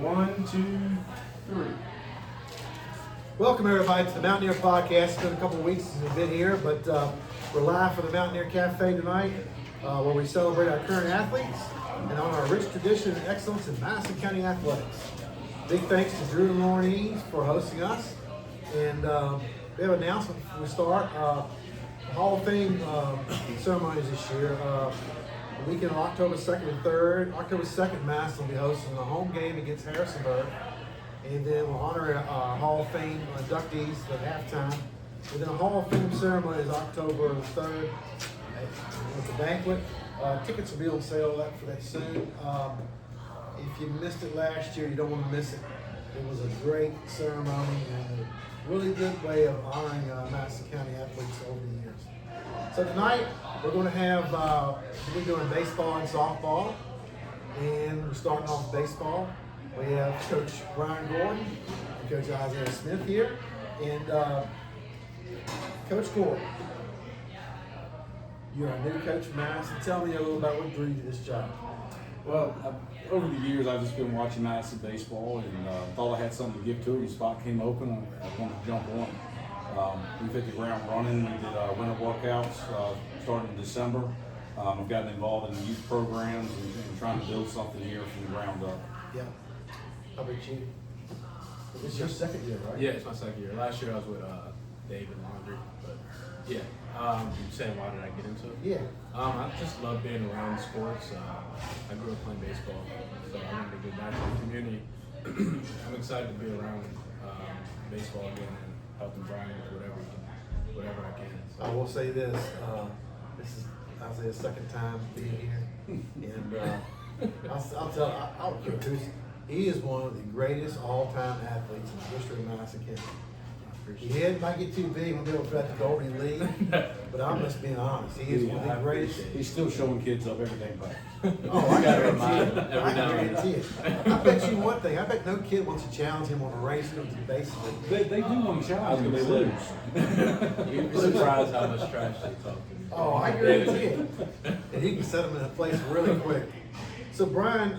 1, 2, 3. Welcome everybody to the Mountaineer Podcast. It's been a couple of weeks since we've been here, but we're live from the Mountaineer Cafe tonight, where we celebrate our current athletes and on our rich tradition and excellence in Madison County athletics. Big thanks to Drew and Lauren Eads for hosting us, and we have an announcement before we start. Hall of Fame ceremonies this year. The weekend of October 2nd and 3rd. October 2nd, Madison will be hosting a home game against Harrisonburg. And then we'll honor our Hall of Fame inductees at halftime. And then a Hall of Fame ceremony is October 3rd with the banquet. Tickets will be on sale for that soon. If you missed it last year, you don't want to miss it. It was a great ceremony and a really good way of honoring Madison County athletes over the years. So tonight, we're going to have, we're doing baseball and softball. And we're starting off with baseball. We have Coach Brian Gordon and Coach Isaiah Smith here. And Coach Gordon, you're a new coach from Madison. Tell me a little about what drew you to this job. Well, over the years, I've just been watching Madison baseball and thought I had something to give to it. The spot came open, I wanted to jump on. We've hit the ground running. We did winter workouts starting in December. I've gotten involved in youth programs and trying to build something here from the ground up. Yeah. How about you? This is your second year, right? Yeah, it's my second year. Last year I was with Dave and Londrey, but yeah. You're saying why did I get into it? Yeah. I just love being around sports. I grew up playing baseball, so I wanted to get back to the community. I'm excited to be around baseball again and helping Brian with whatever I can. So. I will say this. This is Isaiah's second time being here, and I'll introduce. He is one of the greatest all-time athletes in the history of Madison County. He might get too big when they'll try to go over the league, but I'm just being honest. He is one of the greatest. He's still showing kids up every day, but Oh, I guarantee it. every now and guarantee it. I bet you one thing. I bet no kid wants to challenge him on a race to the bases. they do want to challenge, but they lose. You'd be surprised how much trash they talk to me. Oh, I guarantee it. And he can set him in a place really quick. So, Brian,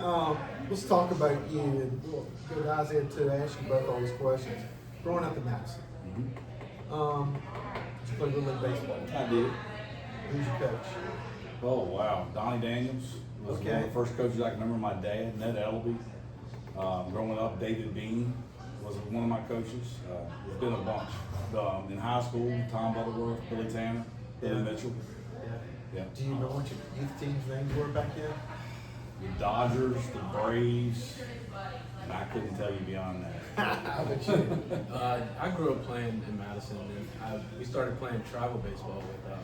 let's talk about you. And we'll go to Isaiah to ask you both all these questions. Growing up in Madison, did you play Little League baseball? I did. Who's your coach? Oh, wow. Donnie Daniels was one of the first coaches I can remember. My dad, Ned Elby. Growing up, David Bean was one of my coaches. There's been a bunch. In high school, Tom Butterworth, Billy Tanner, Billy Mitchell. Yeah. Do you know what your youth team's names were back then? The Dodgers, the Braves, and I couldn't tell you beyond that. How about you? I grew up playing in Madison, and we started playing travel baseball with the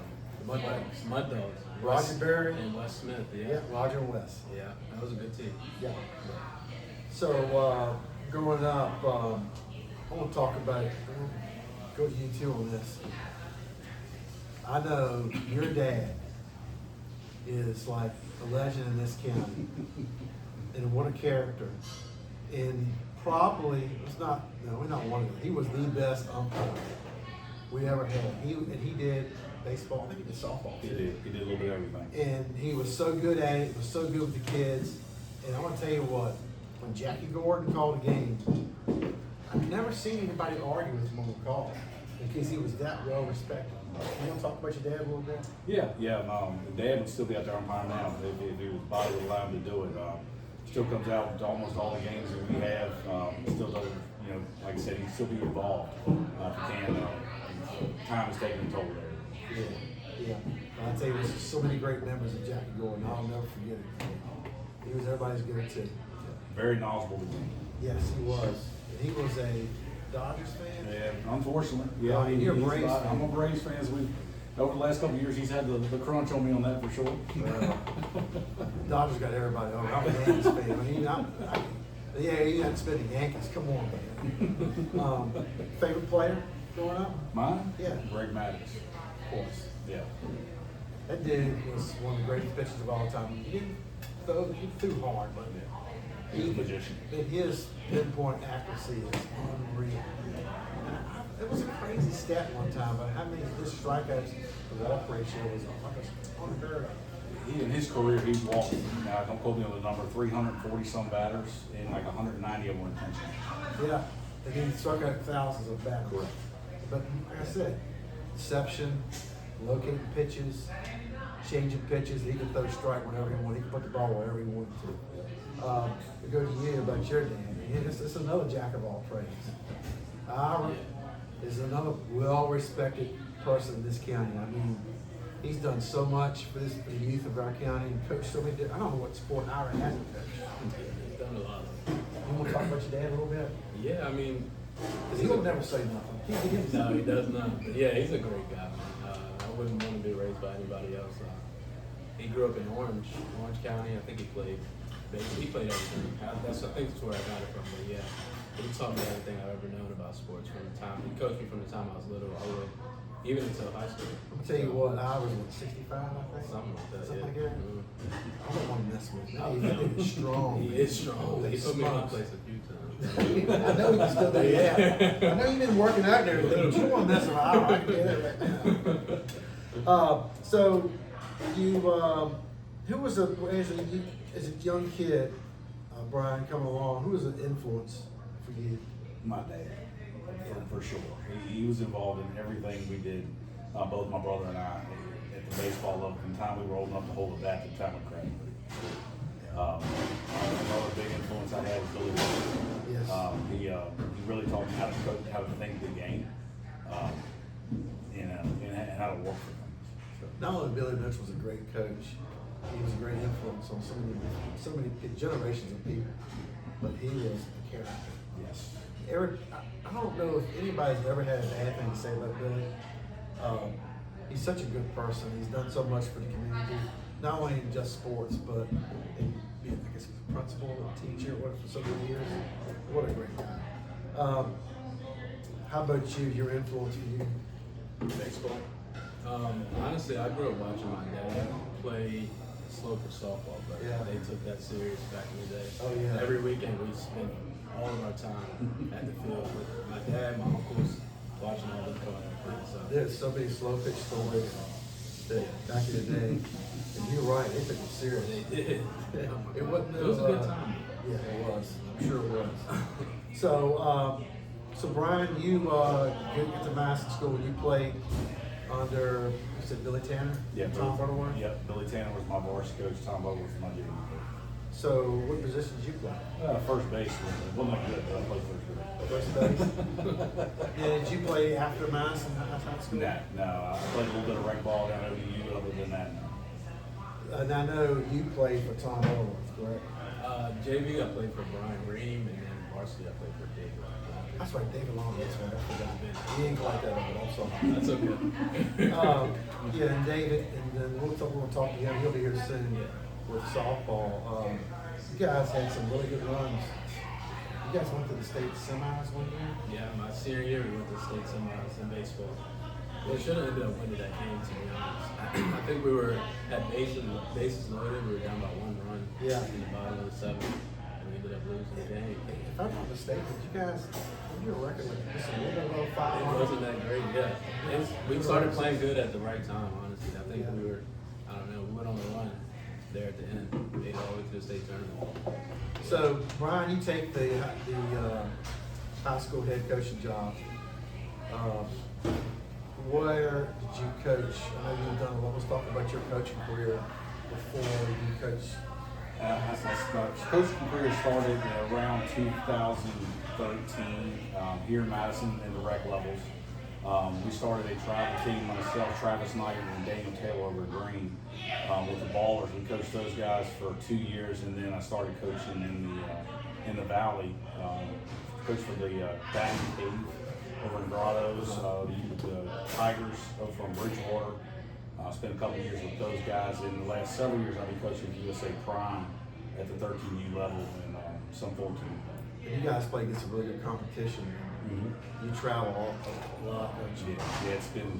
Mud Dogs. Roger Berry and Wes Smith. Yeah, Roger and Wes. Yeah, that was a good team. Yeah. So, growing up, I want to talk about it. Go to you two on this. I know your dad is like a legend in this county, and what a character. And probably, we're not one of them. He was the best umpire we ever had. He did baseball, I think he did softball too. He did a little bit of everything. And he was so good at it, was so good with the kids. And I want to tell you what, when Jackie Gordon called a game, I've never seen anybody argue with him on the call because he was that well respected. You want to talk about your dad a little bit? Yeah. The dad would still be out there umpiring now if his body would allow him to do it. Still comes out to almost all the games that we have. Still doesn't, like I said, he can still be involved if he can. Time is taking a toll there. Yeah. I'll tell you, there's so many great memories of Jackie Gordon. I'll never forget it. He was everybody's good too. Very knowledgeable to me. Yes, he was. And he was a Dodgers fan. Yeah, unfortunately. Yeah, Oh, you're a Braves fan. I'm a Braves fan. Over the last couple of years, he's had the crunch on me on that for sure. Dodgers got everybody over. I'm a Yankees fan. He hadn't spent the Yankees. Come on, man. Favorite player growing up? Mine? Yeah. Greg Maddox. Of course. Yeah. That dude was one of the greatest pitchers of all time. He threw hard, but He's a magician. His pinpoint accuracy is unreal. It was a crazy stat one time, but how many his strikeouts to walk ratio was unheard of. in his career, he's walked, now don't quote me on the number, 340 some batters, and like 190 of them were intentional. Yeah, and he struck out thousands of batters. Correct. But like I said, deception, locating pitches, changing pitches. He could throw strike whenever he wanted. He could put the ball wherever he wanted to. To go to you about your dad. It's another jack of all trades. Ira is another well-respected person in this county. I mean, he's done so much for the youth of our county and coached so many different. I don't know what sport Ira hasn't coached. He's done a lot. You want to talk about your dad a little bit? Yeah, I mean, Because he will never say nothing. no, he does not. But yeah, he's a great guy, man. I wouldn't want to be raised by anybody else. He grew up in Orange County. I think he played everything. I think that's where I got it from. But yeah, he taught me everything I've ever known about sports from the time. He coached me from the time I was little all the way, even until high school. I'm gonna tell you what, I was 65, I think. Something like that. Something like yeah. that. I don't want to mess with him. No, He's strong. He is strong. He put me in my Smokes. place a few times. I know you can still do that. I know you've been working out and everything, but you want to mess around. I can get it right now. So you, who was as a young kid, Brian, coming along, who was an influence for you? My dad, for sure. He was involved in everything we did, both my brother and I, at the baseball level. From the time we were old enough to hold a bat to the time we graduated. Another big influence I had was Billy Mitchell. Yes. He really taught me how to coach, how to think the game, and how to work for them. So, Not only Billy Mitchell was a great coach, he was a great influence on so many generations of people, but he was a character. yes. Eric, I don't know if anybody's ever had a bad thing to say about Billy. He's such a good person. He's done so much for the community, not only in just sports, but in being, I guess, he's a principal, a teacher, what for so many years. What a great guy. How about you? Your influence for you? Baseball. Honestly, I grew up watching my dad play slope for softball, but Yeah. they took that serious back in the day. Oh, yeah. Every weekend we spent all of our time at the field with my dad, my uncles, watching all the coaches. So, There's so many slow pitch stories that back in the day, and you're right, they took it serious. they did. It wasn't. It was a good time. Yeah, it was. I'm sure it was. So Brian, you get to Madison School and you played under, you said Billy Tanner? Yeah, Tom Butterworth? Yep, Billy Tanner was my varsity coach. Tom Butterworth was my JV coach. So what position did you play? First base wasn't that good, but I played first base. First base. And did you play after Madison high school? No, I played a little bit of rec ball down at ODU. Other than that, no. And I know you played for Tom Butterworth, correct? JV, I played for Brian Ream, and then varsity, I played for David. That's right, David Long. That's right, I forgot. He ain't like that, but I'm sorry. That's okay. Yeah, and David, and then we'll talk to him. He'll be here soon with softball. You guys had some really good runs. You guys went to the state semis one year? Yeah, my senior year we went to state semis in baseball. We should have ended up winning that game, to be honest. I think we were at bases loaded. We were down by 1 run in the bottom of the 7th, and we ended up losing the game. If I'm not mistaken, you guys, your record was just a little bit below It 500. wasn't that great, yeah. We started playing good at the right time, honestly. I think we were, I don't know, we went on the run there at the end. Made it all the way to the state tournament. So, Brian, you take the high school head coaching job. Where did you coach? I know you've done a lot. Let's talk about your coaching career before you coach. Coaching career started around 2013 here in Madison in the rec levels. We started a travel team, myself, Travis Knight, and Daniel Taylor over at Green with the Ballers. We coached those guys for 2 years, and then I started coaching in the Valley. Coached for the Batting Cave over in Grottoes, the Tigers over from Bridgewater. Spent a couple of years with those guys. In the last several years, I've been coaching USA Prime at the 13U level and some 14. And you guys play against some really good competition. Mm-hmm. You travel a lot, don't you? Yeah, it's been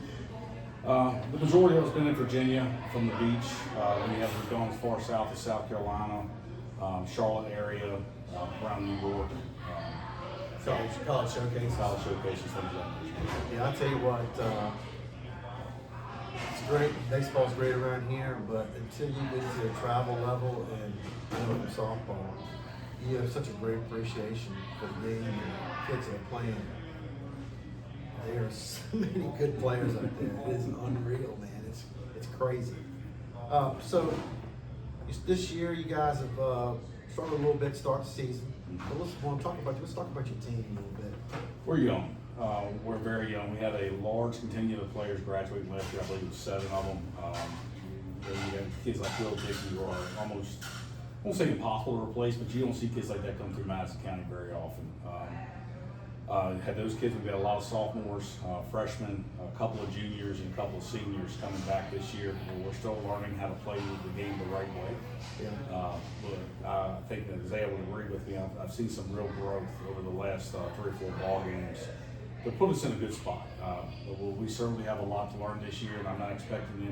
the majority of it's been in Virginia from the beach. We've gone as far south as South Carolina, Charlotte area, around New York. College showcase. College showcases, things like that. Yeah, I'll tell you what, it's great. Baseball's great around here, but until you get to the travel level and from softball, you have such a great appreciation for the game and the kids that are playing. There's so many good players out there. It is unreal, man. It's crazy. So this year, you guys have struggled a little bit to start the season. But let's talk about your team a little bit. We're young. We're very young. We had a large contingent of players graduate last year. I believe it was 7 of them. You have kids like Will Dickey who are almost, I won't say impossible to replace, but you don't see kids like that come through Madison County very often. Had those kids, we've got a lot of sophomores, freshmen, a couple of juniors, and a couple of seniors coming back this year. We're still learning how to play the game the right way. Yeah. But I think that Isaiah would agree with me. I've seen some real growth over the last 3 or 4 ball games that put us in a good spot. We certainly have a lot to learn this year, and I'm not expecting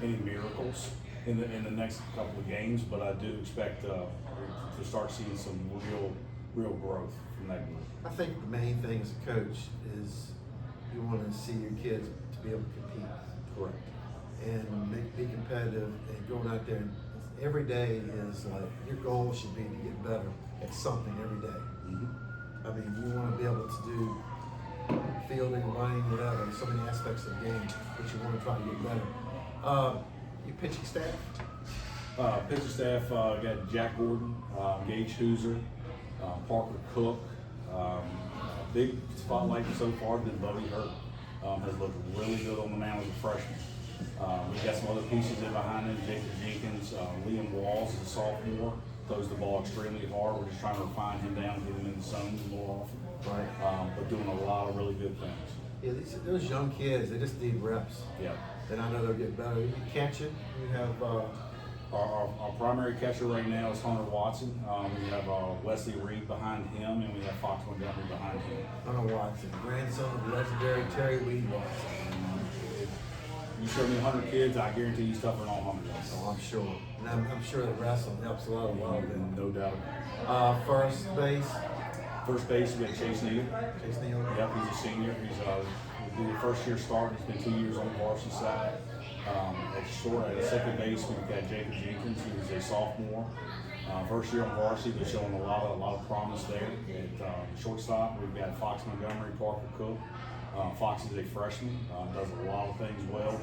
any miracles in the next couple of games, but I do expect to start seeing some real growth from that group. I think the main thing as a coach is you want to see your kids to be able to compete. Correct. And be competitive and going out there. Every day is like your goal should be to get better at something every day. Mm-hmm. I mean, you want to be able to do fielding, running, whatever, so many aspects of the game, but you want to try to get better. Your pitching staff? Pitching staff, got Jack Gordon, Gage Hooser, Parker Cook. Big spotlight so far has been Bodie Hurt. Has looked really good on the mound as a freshman. We've got some other pieces in behind him. Jacob Jenkins, Liam Walls is a sophomore. Throws the ball extremely hard. We're just trying to refine him down, get him in the zone more often. Right. But doing a lot of really good things. Yeah, those young kids, they just need reps. Yeah. And I know they'll get better. You catch it. You have our primary catcher right now is Hunter Watson. We have Wesley Reed behind him, and we have Fox Montgomery behind him. Hunter Watson, grandson of the legendary Terry Weed Watson. You show me 100 kids, I guarantee he's tougher than all 100 of us. Oh, I'm sure. And I'm sure that wrestling helps a lot of them. No doubt. First base. First base, we got Chase Neal. Chase Neal. Yep, he's a senior. He'll be the first year start. He's been 2 years on the varsity side. At second base, we've got Jacob Jenkins, who's a sophomore. First year on varsity, but showing a lot of promise there. At shortstop, we've got Fox Montgomery, Parker Cook. Fox is a freshman, does a lot of things well,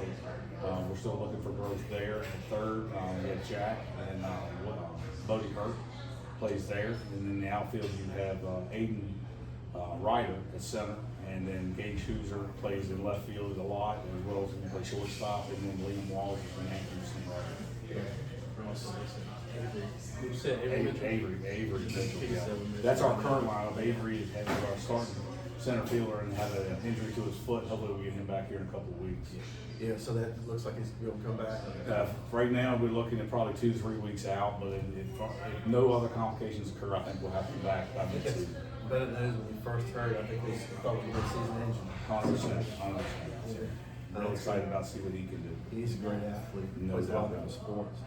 but we're still looking for growth there. At third, we have Jack and Bodie Hurt plays there. And then in the outfield, you have Aiden Ryder at center, and then Gage Hooser plays in left field a lot, as well as he can play shortstop, and then Liam Walls is an anchor Avery Mitchell. Yeah. That's our current lineup. Avery is our starting center fielder and had an injury to his foot. Hopefully we'll get him back here in a couple of weeks. Yeah, so that looks like he's going to come back. Right now we're looking at probably 2 to 3 weeks out, but if no other complications occur, I think we'll have him back by mid-season. Better news when we first heard. I think we thought we were season engine. 100%. I'm really excited about seeing what he can do. He's a great athlete. He No plays a lot of doubt. different sports.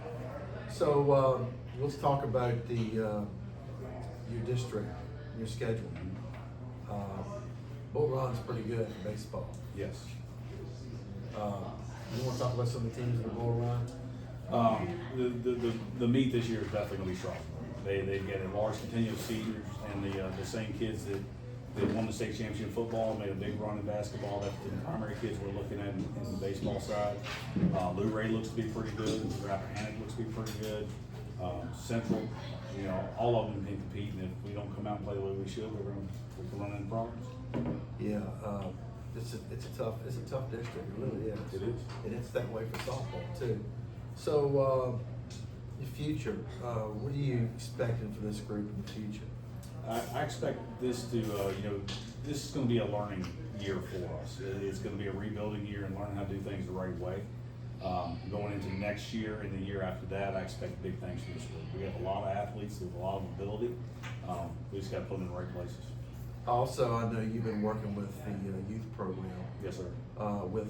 So let's talk about your district, your schedule. Bull Run's pretty good for baseball. Yes. You want to talk about some of the teams in the Bull Run? The meet this year is definitely going to be strong. They get a large contingent of seniors and the same kids that won the state championship in football, made a big run in basketball. That's the primary kids we're looking at in the baseball side. Lou Ray looks to be pretty good. Rappahannock looks to be pretty good. Central, all of them can compete, and if we don't come out and play the way we should, we're going to run into problems. Yeah, it's a tough district. It really is. It is. And it's that way for softball too. So the future, what are you expecting for this group in the future? I expect this to, this is going to be a learning year for us. It's going to be a rebuilding year and learning how to do things the right way. Going into next year and the year after that, I expect big things from this group. We have a lot of athletes with a lot of ability. We just got to put them in the right places. Also, I know you've been working with the youth program. Yes, sir. With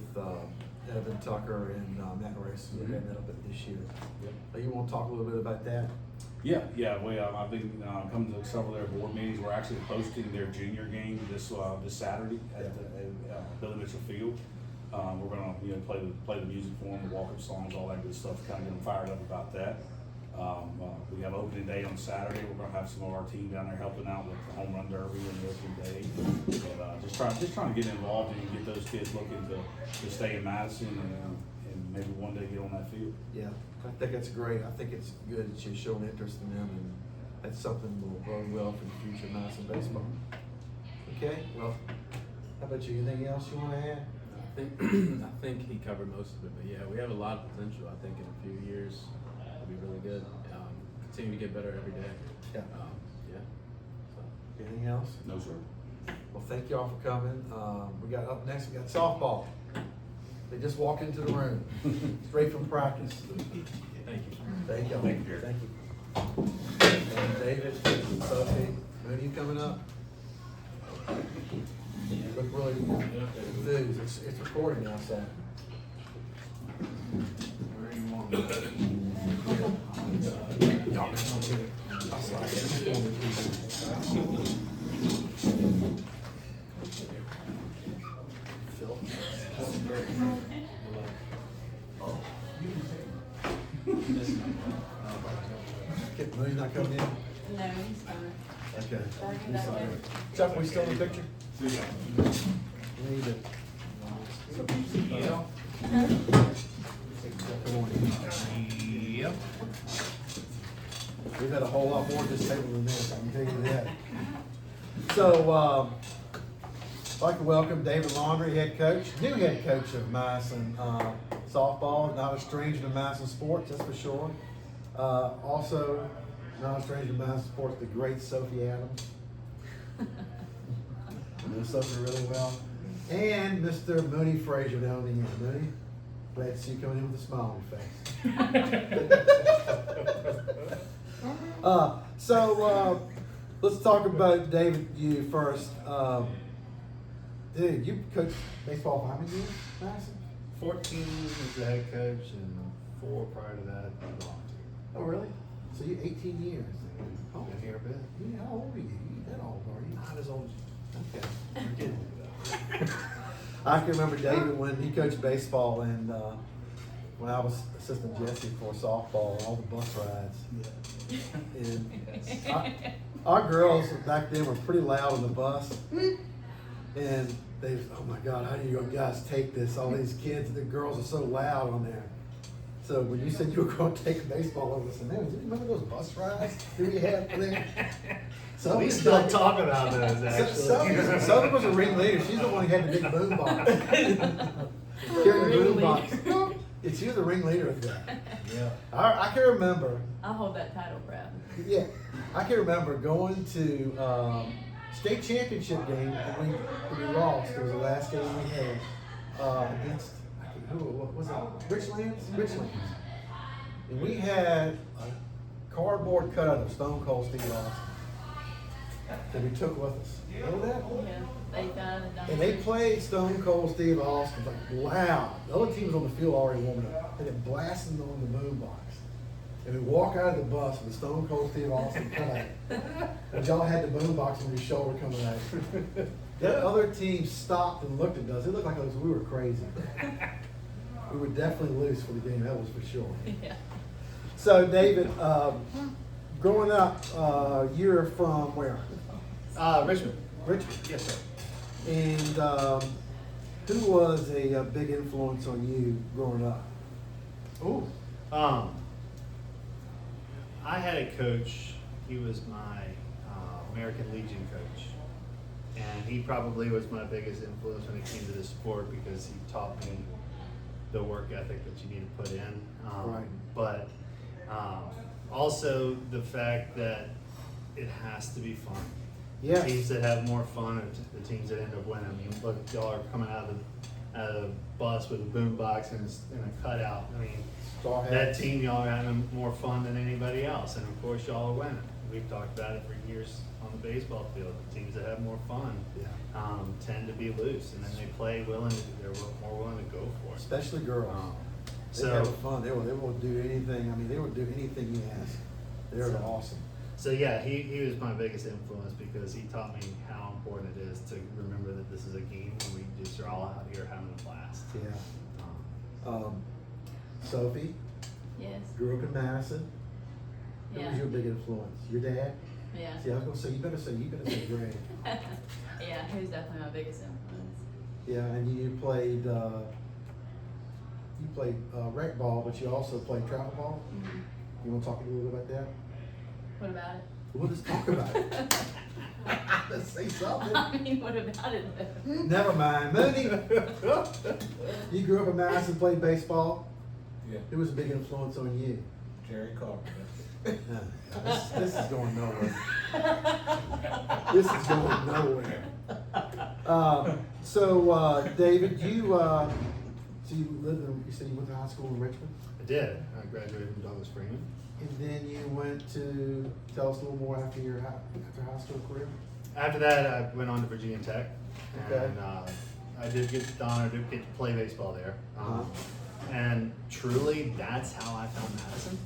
Evan Tucker and Matt Race. We're heading that up this year. Yep. You want to talk a little bit about that? Yeah. I've been coming to several of their board meetings. We're actually hosting their junior game this Saturday at Billy Mitchell Field. We're gonna, play the music for them, the walk-up songs, all that good stuff, kind of get them fired up about that. We have opening day on Saturday. We're gonna have some of our team down there helping out with the home run derby and the opening day. And just trying to get involved and get those kids looking to stay in Madison and maybe one day get on that field. Yeah, I think that's great. I think it's good that you're showing interest in them, and that's something that will bode well for the future of Madison baseball. Okay, well, how about you? Anything else you want to add? I think he covered most of it, but yeah, we have a lot of potential. I think in a few years it'll be really good. Continue to get better every day. Yeah. Yeah. So. Anything else? No, sir. Well, thank y'all for coming. We got up next. We got softball. They just walked into the room, straight from practice. Thank you. Thank y'all. Thank you. Thank you. And David, Sophie, when are you coming up? You look really enthused. It's recording now, so. Where do you want me? Moody's not coming in? No, he's fine. Okay. Sorry about that. Chuck, we still in the picture? We need to. Yep. We've had a whole lot more at this table than this, I can tell you that. So, I'd like to welcome David Londrey, new head coach of Madison softball, not a stranger to Madison sports, that's for sure. Also, not a stranger to Madison sports, the great Sophie Adams. Know Sophie really well. And Mr. Mooney Frazier down the end. Mooney, glad to see you coming in with a smile on your face. Let's talk about David, you first. Dude, you coached baseball for how many years, Madison? 14 as the head coach and 4 prior to that volunteer. Oh, really? So you 18 years. Oh, Been here a bit. yeah, how old are you? You that old, are you? Not as old as Okay. you're getting to that. I can remember David when he coached baseball, and when I was assistant Jesse for softball, all the bus rides. And our girls back then were pretty loud on the bus, and they was, oh my God, how do you guys take this? All these kids, the girls are so loud on there. So when you said you were going to take a baseball over, I said, man, do you remember those bus rides that we had there? So We still talk about those, actually. Southern was a ringleader. She's the one who had the big boom box. Carrying the boom box. Yeah, she was the ringleader of that. Yeah. I can remember. I'll hold that title proud. Yeah, I can remember going to state championship game and we lost. It was the last game we had against what was it? Richlands. And we had a cardboard cutout of Stone Cold Steve Austin that we took with us. Remember that? Yeah, they done it. And they played Stone Cold Steve Austin like loud. The other team was on the field already warming up. And it blasting on the boom box. And we walk out of the bus with the Stone Cold Steve Austin cut. And y'all had the boom box on your shoulder coming at you. The other team stopped and looked at us. It looked like we were crazy. We were definitely loose for the game, that was for sure. Yeah. So David, growing up, you're from where? Richmond. Richmond. Yes, sir. And who was a big influence on you growing up? Ooh. I had a coach. He was my American Legion coach. And he probably was my biggest influence when it came to this sport because he taught me the work ethic that you need to put in. Right. But also the fact that it has to be fun. Yes. The teams that have more fun are the teams that end up winning. I mean, look, y'all are coming out of the bus with a boom box and a cutout. I mean, Star that hats. team, y'all are having more fun than anybody else. And of course, y'all are winning. We've talked about it for years on the baseball field. The teams that have more fun tend to be loose, and then they play willing. They're more willing to go for it. Especially girls. They So have fun. They will do anything. I mean, they will do anything you ask. They're awesome. So yeah, he was my biggest influence because he taught me how important it is to remember that this is a game and we just are all out here having a blast. Yeah. Sophie, Yes. grew up in Madison. Who Yeah. was your big influence? Your dad? Yeah. See, I was gonna say, you better say Greg. Yeah, he was definitely my biggest influence. Yeah, and you played rec ball, but you also played travel ball. Mhm. You want to talk a little bit about that? What about it? We'll just talk about it. Let's say something. I mean, what about it though? Never mind, Mooney. You grew up in Madison, played baseball. Yeah, Who was a big influence on you? Jerry Carpenter. This is going nowhere. This is going nowhere. David, you lived in, you said you went to high school in Richmond, I did. I graduated from Douglas Freeman. and then you went to, tell us a little more after your after high school career. After that, I went on to Virginia Tech, Okay. and I did get the honor to get to play baseball there. And truly, that's how I found Madison.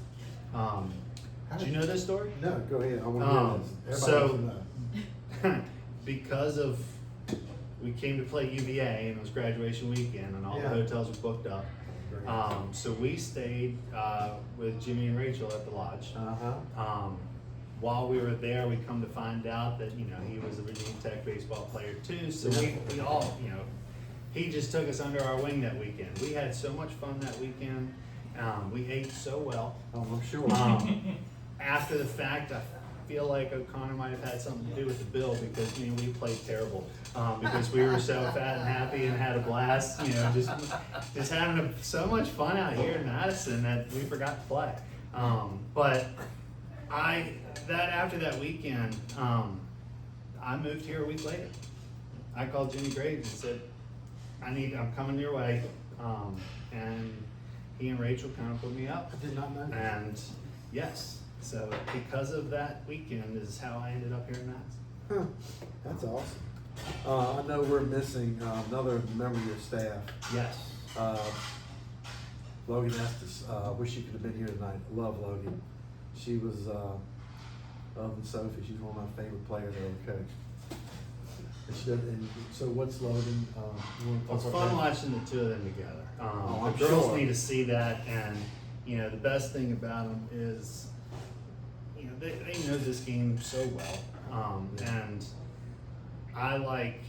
Do you know this story? No, go ahead. I want to hear this. Everybody wants to know. Because of we came to play UVA and it was graduation weekend and all the Yeah. hotels were booked up. So we stayed with Jimmy and Rachel at the lodge. While we were there, we come to find out that he was a Virginia Tech baseball player too. So we all he just took us under our wing that weekend. We had so much fun that weekend. We ate so well. Oh, I'm sure. After the fact, I feel like O'Connor might have had something to do with the bill because we played terrible because we were so fat and happy and had a blast. Just having so much fun out here in Madison that we forgot to play. But after that weekend, I moved here a week later. I called Jimmy Graves and said, I'm coming your way, and he and Rachel kind of put me up. I did not know that. And yes, so because of that weekend is how I ended up here in Madison. Huh. That's awesome. I know we're missing another member of your staff. Yes. Logan Estes. Wish you could have been here tonight. Love Logan. She was other than Sophie. She's one of my favorite players I ever coached. And so what's Logan? You wanna talk It's about fun that? watching the two of them together. I'm The girls sure. need to see that, and the best thing about them is, they know this game so well, and I like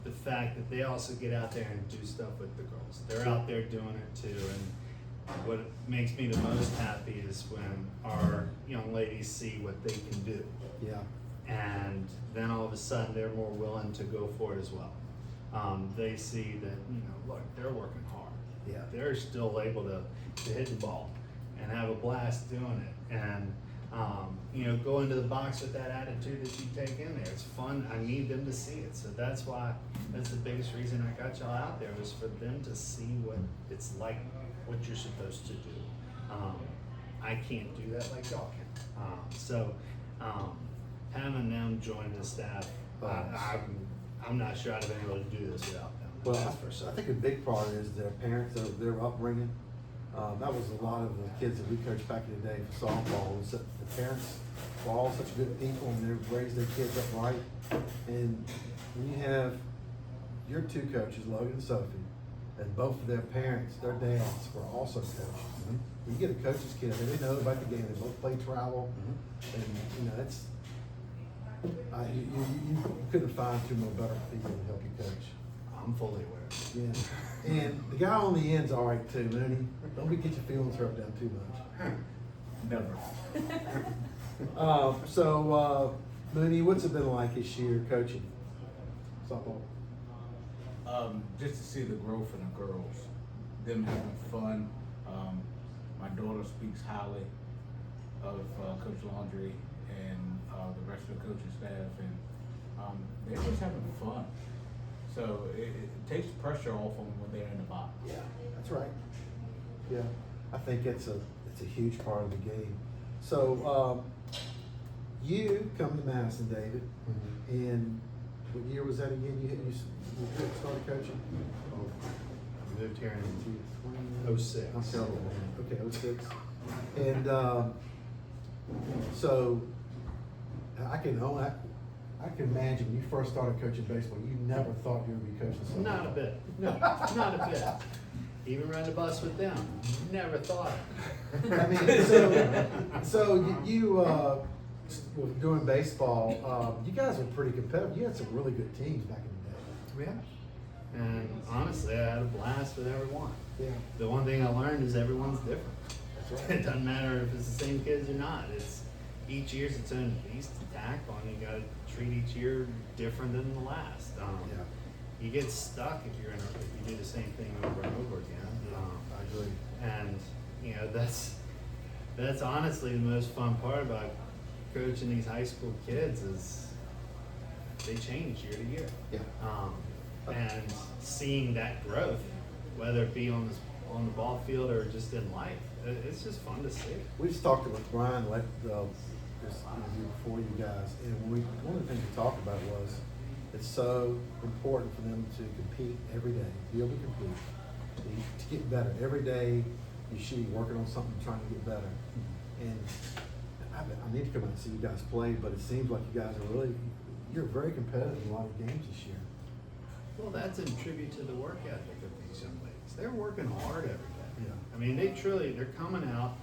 the fact that they also get out there and do stuff with the girls. They're out there doing it too, and what makes me the most happy is when our young ladies see what they can do. Yeah. And then all of a sudden they're more willing to go for it as well. They see that, look, they're working hard. Yeah. They're still able to hit the ball and have a blast doing it. And, go into the box with that attitude that you take in there. It's fun. I need them to see it. So that's the biggest reason I got y'all out there, was for them to see what it's like, what you're supposed to do. I can't do that like y'all can. Having them join the staff, I'm not sure I'd have been able to do this without them. Well, That's for I certain. think a big part is their parents, their upbringing. That was a lot of the kids that we coached back in the day for softball. Was that the parents were all such good people and they raised their kids up right. And when you have your two coaches, Logan and Sophie, and both of their parents, their dads were also coaches. You get a coach's kid, they know about the game. They both play travel, and it's. You couldn't find two more better people to help you coach. I'm fully aware. Yeah, and the guy on the end's all right too, Mooney. Don't get your feelings hurt down too much. Never. Mooney, what's it been like this year coaching softball? Just to see the growth in the girls, them having fun. My daughter speaks highly of Coach Londrey and the rest of the coaching staff, and they're just having fun. So it takes the pressure off them when they're in the box. Yeah, that's right. Yeah, I think it's a huge part of the game. So you come to Madison, David, and what year was that again? You started coaching? I moved here in 06. I'm terrible. Okay, 06. And so I can imagine when you first started coaching baseball, you never thought you would be coaching something. Not a bit. No, not a bit. Even ran the bus with them. Never thought. I mean, so you with doing baseball, you guys were pretty competitive. You had some really good teams back in the day. Yeah. And honestly, I had a blast with everyone. Yeah. The one thing I learned is everyone's different. That's right. It doesn't matter if it's the same kids or not. It's each year's its own beast to tackle, and you got to treat each year different than the last. Yeah. You get stuck if you do the same thing over and over again. I agree. And you know that's honestly the most fun part about coaching these high school kids is they change year to year. Yeah. And seeing that growth, whether it be on the ball field or just in life, it's just fun to see. We just talked with Brian this interview before you guys, and one of the things we talked about was it's so important for them to compete every day, be able to compete, to get better. Every day you should be working on something, trying to get better. And I need to come out and see you guys play, but it seems like you guys are you're very competitive in a lot of games this year. Well, that's in tribute to the work ethic of these young ladies. They're working hard every day. Yeah. I mean, they're coming out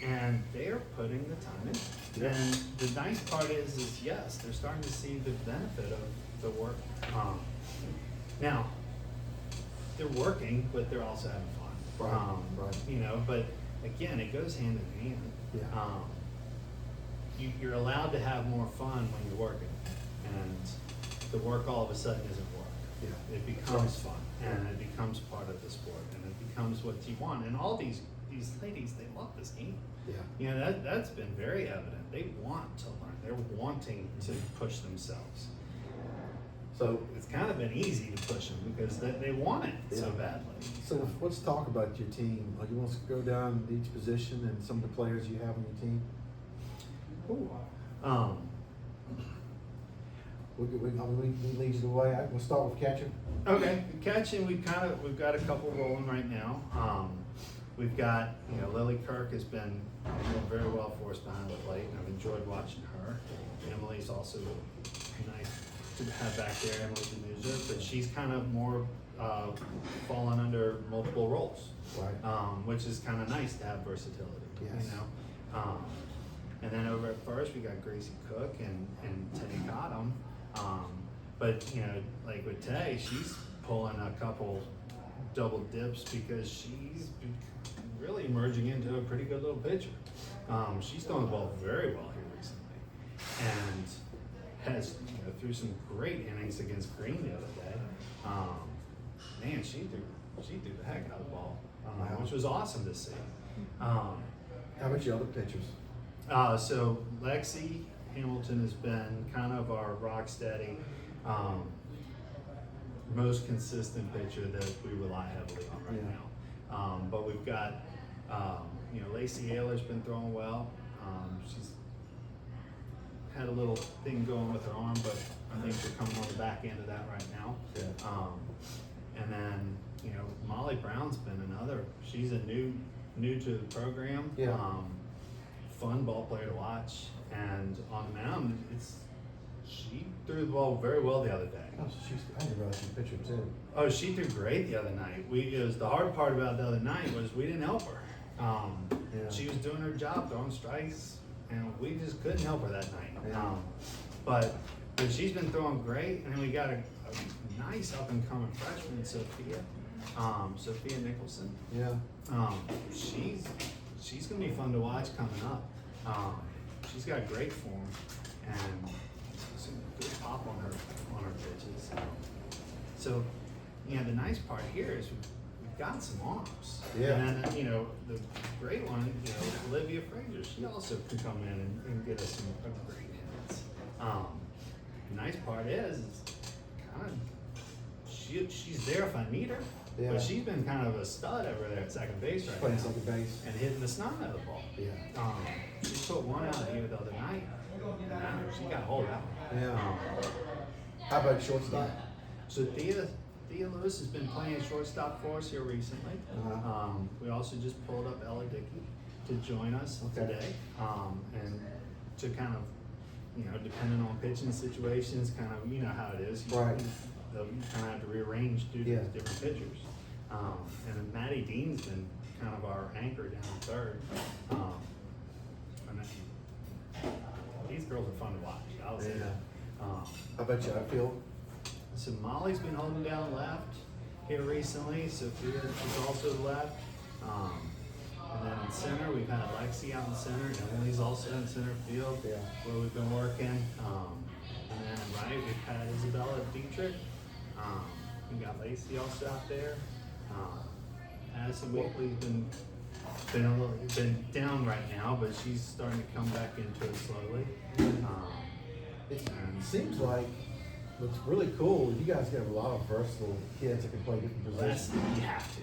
and they are putting the time in. Yeah. And the nice part is yes, they're starting to see the benefit of the work. Now, they're working, but they're also having fun. Right. You know, but again, it goes hand in hand. Yeah. You're allowed to have more fun when you're working, and the work all of a sudden isn't work. Yeah. It becomes fun, and it becomes part of the sport, and it becomes what you want. And all these ladies, they love this game. Yeah. You know, that's been very evident. They want to learn. They're wanting to push themselves. So It's kind of been easy to push them because they want it so Yeah. badly. So let's talk about your team. You want us to go down each position and some of the players you have on your team? Ooh. We lead you the way. We'll start with catcher. Okay, catching, we've got a couple rolling right now. We've got, Lily Kirk has been doing very well for us behind the plate, and I've enjoyed watching her. Emily's also nice to have back there, Emily Denuza, but she's kind of more fallen under multiple roles, Right. which is kind of nice to have versatility. Yes. And then over at first, we got Gracie Cook and Tay Cottom. But like with Tay, she's pulling a couple double dips because she's really emerging into a pretty good little pitcher. She's throwing the ball very well here recently, and has threw some great innings against Green the other day. Man, she threw the heck out of the ball, which was awesome to see. How about your other pitchers? So Lexi Hamilton has been kind of our rock steady, most consistent pitcher that we rely heavily on right now. But we've got, Lacey Ayler's been throwing well. She's had a little thing going with her arm, but I think we're coming on the back end of that right now. Yeah. And then, Molly Brown's been another. She's a new to the program. Yeah. Fun ball player to watch, and on the mound, she threw the ball very well the other day. Oh, so I didn't realize she's a pitcher too. Oh, she threw great the other night. It was the hard part about the other night was we didn't help her. Yeah. She was doing her job, throwing strikes, and we just couldn't help her that night. Yeah. But she's been throwing great, and then we got a nice up and coming freshman, Sophia Nicholson. Yeah. She's gonna be fun to watch coming up. She's got great form and some good pop on her pitches. So, the nice part here is we've got some arms. Yeah. And then, the great one, Olivia Fraser, she also can come in and get us some great hits. The nice part is kind of she's there if I need her. Yeah. But she's been kind of a stud over there at second base She's right playing now. second base. And hitting the snot out of the ball. Yeah. She put one out here the other night. And she got a hold of that one. Yeah. How about shortstop? So Thea Lewis has been playing shortstop for us here recently. Uh-huh. We also just pulled up Ella Dickey to join us Okay. today, and to kind of depending on pitching situations, kind of, you know how it is. Right. They'll kind of have to rearrange due to Yeah. the different pitchers. And then Maddie Dean's been kind of our anchor down in third. And then, these girls are fun to watch. I'll say Yeah. that. How about you, outfield? So Molly's been holding down left here recently. Sophia is also left. And then in center, we've had Lexi out in center. Emily's also in center field, Yeah. where we've been working. And then right, we've had Isabella Dietrich. We got Lacey also out there. Madison Weekly's been down right now, but she's starting to come back into it slowly. It seems like what's really cool, you guys got a lot of versatile kids that can play different That's, positions. you have to,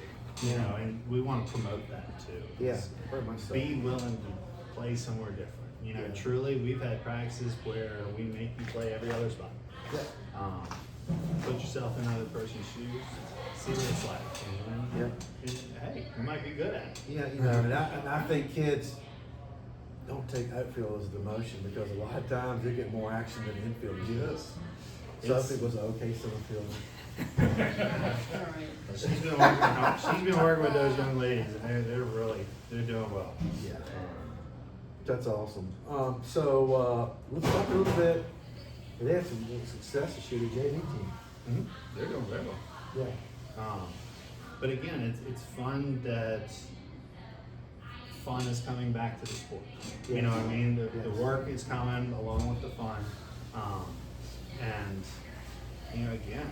and we want to promote that too. Yeah, very much so. Be willing to play somewhere different. Yeah. Truly, we've had practices where we make you play every other spot. Yeah. Put yourself in another person's shoes, see what it's like. And hey, you might be good at it. Yeah, and I think kids don't take outfield as a demotion because a lot of times they get more action than infield does. Some It's- people say, okay, center field. Alright. She's been working with those young ladies, and they're doing well. Yeah. That's awesome. So let's talk a little bit. They had some success this year, the JV team. They're doing very well. Yeah. But again, it's fun that fun is coming back to the sport. You know what I mean? The Yes. work is coming along with the fun. And, again,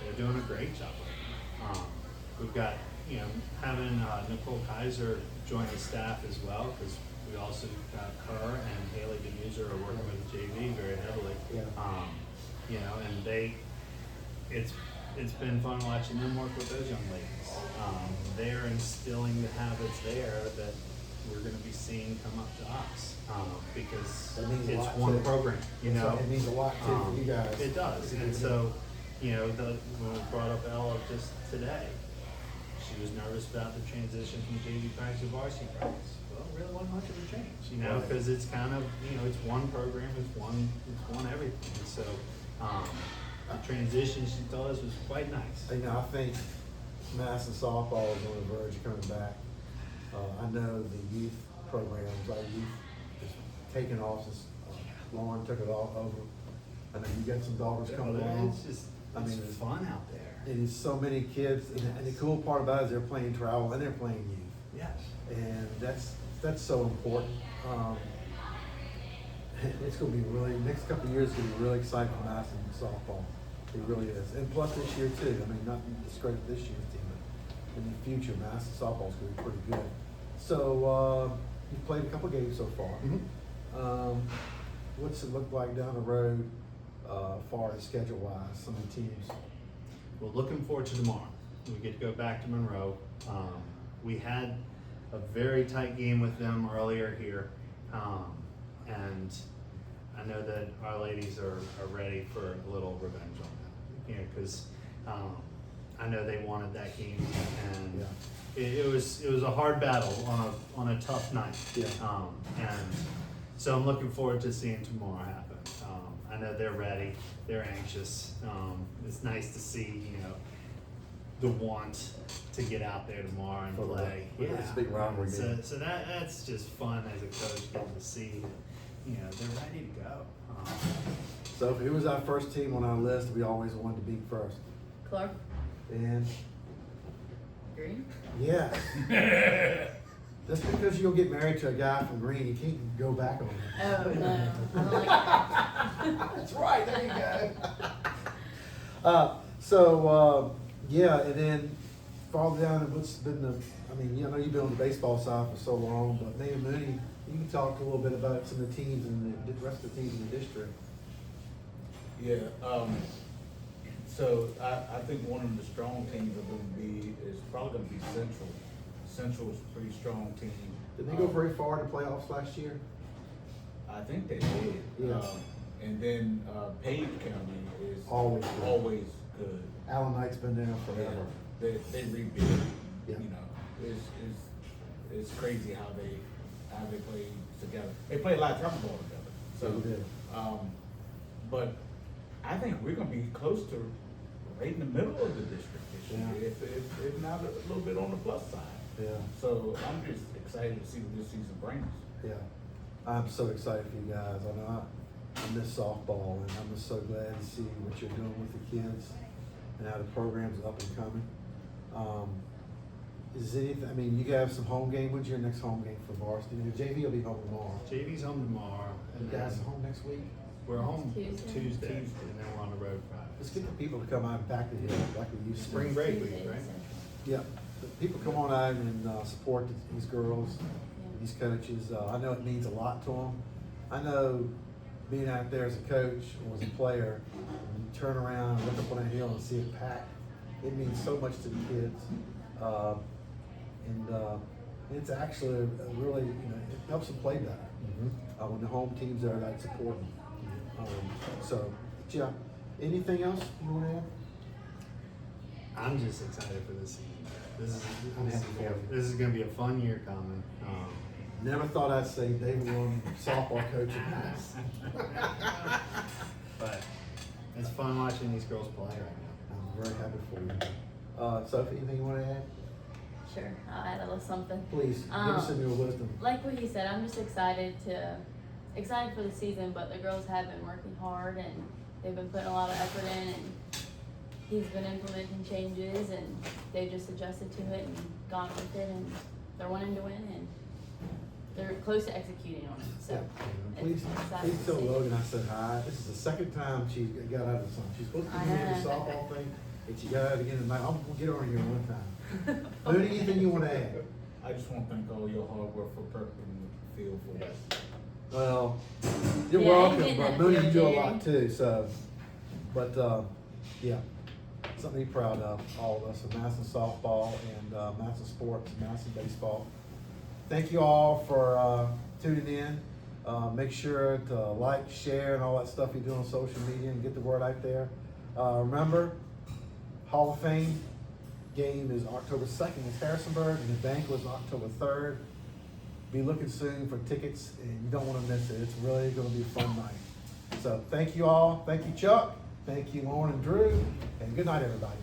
they're doing a great job. We've got, having Nicole Kaiser join the staff as well, because we also got her and Haley DeMuser are working with the JV very heavily. Yeah. And it's been fun watching them work with those young ladies. They're instilling the habits there that we're going to be seeing come up to us, because That means a it's lot one to- program. It means a lot too for you guys. It does, and so when we brought up Ella just today, she was nervous about the transition from JV practice to varsity practice. Well, it really wasn't much of a change, Right. because it's kind of it's one program, it's one everything. And so the transition, she told us, was quite nice. I think Madison softball is on the verge of coming back. I know the youth programs, our youth is taking off since Lauren took it all over. I know you got some daughters coming along. It's just it's fun out there. It is so many kids, and the cool part about it is they're playing travel and they're playing youth, Yes. and that's so important. It's going to be next couple of years is going to be really exciting for Madison softball. It really is, and plus this year too. I mean, not to discredit this year's team, but in the future, Madison softball is going to be pretty good. So you've played a couple of games so far. What's it look like down the road, far as schedule-wise, some of the teams? Well, looking forward to tomorrow. We get to go back to Monroe. We had a very tight game with them earlier here, and I know that our ladies are ready for a little revenge on them. Because I know they wanted that game, and it was a hard battle on a tough night. Yeah. And so I'm looking forward to seeing tomorrow happen. I know they're ready, they're anxious. It's nice to see, the want to get out there tomorrow and play. It's a big rivalry game. So that's just fun as a coach, getting to see, they're ready to go. So who was our first team on our list we always wanted to beat first? Clark And Green? yes. Just because you'll get married to a guy from Green, you can't go back on him. Oh no, I don't like that. That's right, there you go. And then farther down, what's been I know you've been on the baseball side for so long, but maybe Mooney, you can talk a little bit about some of the teams and the rest of the teams in the district. Yeah, so I think one of the strong teams is probably gonna be Central. Central is a pretty strong team. Did they go very far in the playoffs last year? I think they did. Yeah. And then Page County is Always good. good. Allen Knight's been there forever. They rebuild. Yeah. It's crazy how they play together. They play a lot of travel ball together. So They do. But I think we're gonna be close to right in the middle of the district this year, if not a little bit on the plus side. Yeah. So I'm just excited to see what this season brings. Yeah, I'm so excited for you guys. I know I miss softball, and I'm just so glad to see what you're doing with the kids and how the program's up and coming. Is anything? I mean, you guys have some home game. When's your next home game for varsity? The JV will be home tomorrow. JV's home tomorrow. You And guys then home next week? we're home Tuesday. Tuesday, and then we're on the road Friday. Let's get the people to come out and back to here like we used to. Spring break Tuesday, week, right? so- Yeah, the people come on out and support these girls, these coaches. I know it means a lot to them. I know being out there as a coach or as a player, when you turn around and look up on a hill and see it packed, it means so much to the kids. And it's actually a really, it helps them play better when the home teams are that supporting. So, yeah, anything else you want to add? I'm just excited for this season. I'm happy for you. This is gonna be a fun year coming. Never thought I'd say David Long, softball coach at Mass. But it's fun watching these girls play right now. I'm very happy for you. Sophie, anything you want to add? Sure, I'll add a little something. Please, give us some of your wisdom. Like what he said, I'm just excited for the season, but the girls have been working hard and they've been putting a lot of effort in, and he's been implementing changes and they've just adjusted to it and gone with it, and they're wanting to win and they're close to executing on it, so. Please, exciting please to tell see. Logan I said hi. This is the second time she got out of the song. She's supposed to be here the softball thing, and she got out again tonight. I'm gonna get her on here one time. Moody, anything you want to add? I just want to thank all your hard work for prepping the field for us. Well, you're Yeah, welcome, getting but that Moody, you field, do a Jerry. lot too, so, but, yeah, something to be proud of, all of us, of Madison softball and, Madison sports, Madison baseball. Thank you all for, tuning in. Make sure to like, share, and all that stuff you do on social media and get the word out there. Remember, Hall of Fame game is October 2nd in Harrisonburg, and the banquet is October 3rd. Be looking soon for tickets, and you don't want to miss it. It's really going to be a fun night. So thank you all. Thank you, Chuck. Thank you, Lauren and Drew. And good night, everybody.